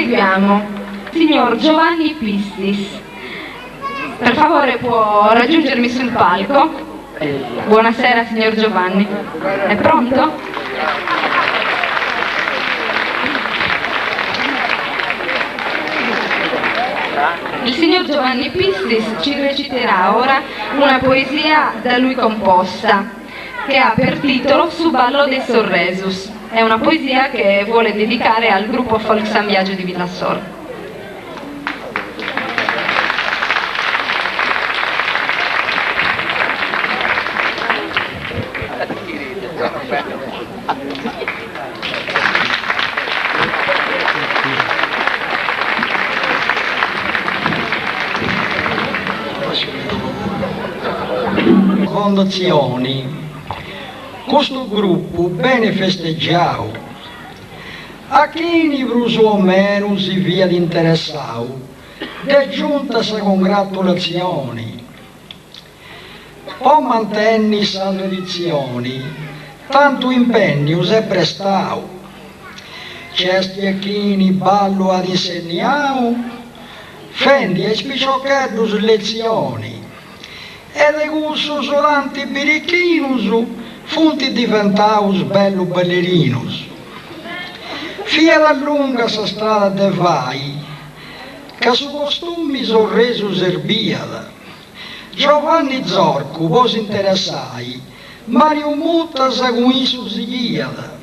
proseguiamo. Signor Giovanni Pistis, per favore può raggiungermi sul palco. Buonasera signor Giovanni. È pronto? Il signor Giovanni Pistis ci reciterà ora una poesia da lui composta, che ha per titolo Su ballo dei Sorresus. È una poesia che vuole dedicare al gruppo Folk San Biagio di Villassor. Fondazioni, questo gruppo bene festeggiato, a chi ne bruso o meno si via di interessato, è giunta sa congratulazioni, o mantenni sa tradizioni, tanto impegno si è prestato, cesti a chi ne ballo ad insegnao, fendi e spicciocchetti su lezioni, ed è gusto solanti birichinus, funti diventaus bello ballerinus. Fia la lunga sa strada de vai, che su costumi sorreso serbiada. Giovanni Zorco, vos interessai, Mario Mutta sa guisu sigiada.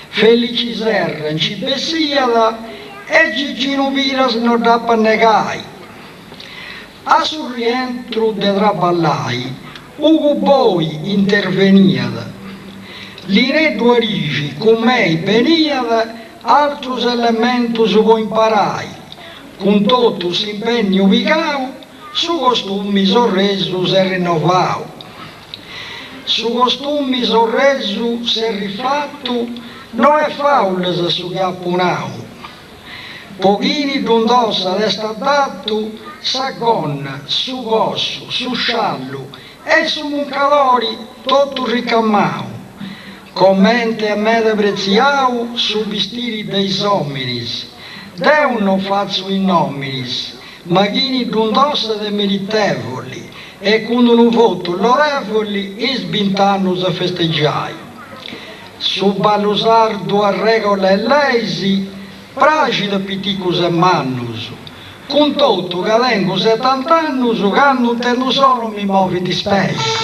Felici Serra, ci bessiada, e Gigino Viras non da pannegai. A sul rientro de traballai, Ugo Boi interveniada. L'ire due rigi, con me veniada, altros elementos vo imparai, con tutto s'impegno ubicau, su costumi sorreso se rinnovau. Su costumi sorreso se rifatto, non è faule su chiappunau. Pochini d'undossa resta dato, sa gonna, su cosso, su sciallo, e su un calori tutto ricammau. Commente a me da preziau su vestiti dei somminis, deuno faccio in nominis, ma chini d'undossa de meritevoli, e con un voto lorevoli e sbintano a festeggiai. Su ballo sardo a regola e leisi, pragido piticus e mannus, con tutto che tengo 70 anni, che non te lo solo mi muovi di specie.